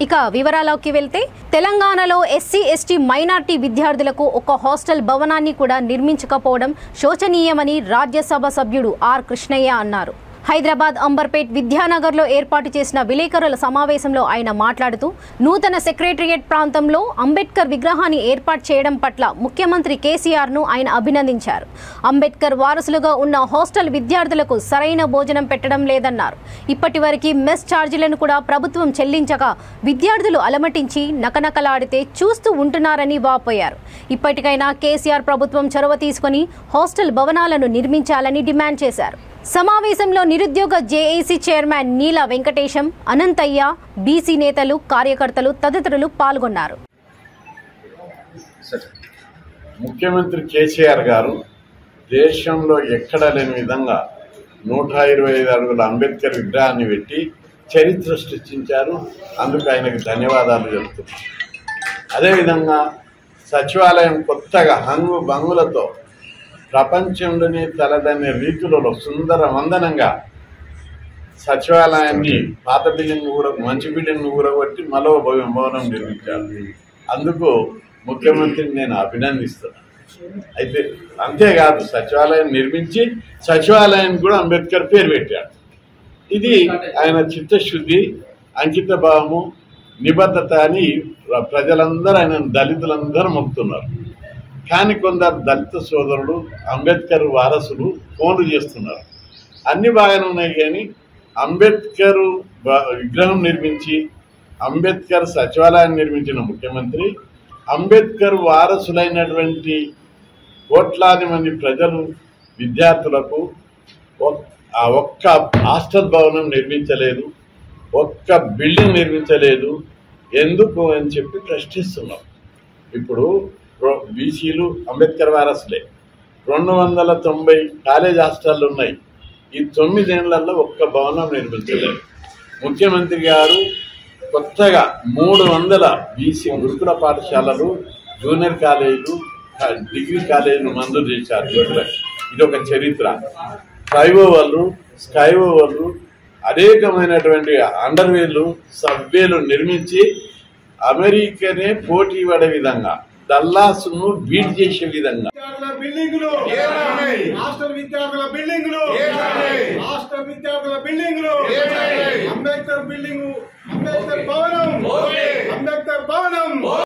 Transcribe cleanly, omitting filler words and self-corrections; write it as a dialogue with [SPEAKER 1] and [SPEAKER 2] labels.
[SPEAKER 1] ఇక వివరాల్లోకి వెళ్తే తెలంగాణలో ఎస్సీ ఎస్టీ మైనార్టీ విద్యార్థులకు ఒక హాస్టల్ భవనాన్ని కూడా నిర్మించకపోవడం శోచనీయమని రాజ్యసభ సభ్యుడు ఆర్ కృష్ణయ్య అన్నారు. హైదరాబాద్ అంబర్పేట్ విద్యానగర్లో ఏర్పాటు చేసిన విలేకరుల సమావేశంలో ఆయన మాట్లాడుతూ నూతన సెక్రటేరియట్ ప్రాంతంలో అంబేద్కర్ విగ్రహాన్ని ఏర్పాటు చేయడం పట్ల ముఖ్యమంత్రి కేసీఆర్ను ఆయన అభినందించారు. అంబేద్కర్ వారసులుగా ఉన్న హాస్టల్ విద్యార్థులకు సరైన భోజనం పెట్టడం లేదన్నారు. ఇప్పటివరకు మెస్ ఛార్జీలను కూడా ప్రభుత్వం చెల్లించగా విద్యార్థులు అలమటించి నకనకలాడితే చూస్తూ ఉంటున్నారని వాపోయారు. ఇప్పటికైనా కేసీఆర్ ప్రభుత్వం చొరవ తీసుకుని హాస్టల్ భవనాలను నిర్మించాలని డిమాండ్ చేశారు. సమావేశంలో నిరుద్యోగ జేఏసీ చైర్మన్ నీల వెంకటేశం, అనంతయ్య, బీసీ నేతలు, కార్యకర్తలు తదితరులు పాల్గొన్నారు.
[SPEAKER 2] ముఖ్యమంత్రి కేసీఆర్ గారు దేశంలో ఎక్కడా లేని విధంగా 125 అడుగుల అంబేద్కర్ విగ్రహాన్ని పెట్టి చరిత్ర సృష్టించారు. అందుకు ఆయనకు ధన్యవాదాలు చెబుతున్నాను. అదేవిధంగా సచివాలయం కొత్తగా హంగు బంగులతో ప్రపంచంలోనే తలదనే రీతిలో సుందర వందనంగా సచివాలయాన్ని పాత బిల్డింగ్ మంచి బిల్డింగ్ ఊరగొట్టి మరో భవనం నిర్మించారు. అందుకు ముఖ్యమంత్రిని నేను అభినందిస్తున్నాను. అయితే అంతేకాదు సచివాలయం నిర్మించి సచివాలయానికి కూడా అంబేద్కర్ పేరు పెట్టాడు. ఇది ఆయన చిత్తశుద్ధి, అంకిత భావము, నిబద్ధత అని ప్రజలందరూ ఆయన దళితులందరూ మొక్కుతున్నారు. కానీ కొందరు దళిత సోదరులు అంబేద్కర్ వారసులు ఫోన్లు చేస్తున్నారు. అన్ని బాగానే ఉన్నాయి, కానీ అంబేద్కర్ విగ్రహం నిర్మించి అంబేద్కర్ సచివాలయాన్ని నిర్మించిన ముఖ్యమంత్రి అంబేద్కర్ వారసులైనటువంటి కోట్లాది మంది ప్రజలు విద్యార్థులకు ఒక్క హాస్టల్ భవనం నిర్మించలేదు, ఒక్క బిల్డింగ్ నిర్మించలేదు. ఎందుకు అని చెప్పి ప్రశ్నిస్తున్నాం. ఇప్పుడు బీసీలు అంబేద్కర్ వారసులే. 290 కాలేజ్ హాస్టళ్ళు ఉన్నాయి. ఈ 9 ఏళ్లలో ఒక్క భవనం నిర్మించలేదు. ముఖ్యమంత్రి గారు కొత్తగా 300 బీసీ గురుకుల పాఠశాలలు, జూనియర్ కాలేజీలు, డిగ్రీ కాలేజీలు మంజూరు చేశారు. ఇది ఒక చరిత్ర. ఫ్లైఓవర్లు, స్కైఓవర్లు, అనేకమైనటువంటి అండర్వేలు, సబ్వేలు నిర్మించి అమెరికానే పోటీ పడే విధంగా డల్లాస్ను బీట్ చేసే విధంగా
[SPEAKER 3] అంబేద్కర్ భవనం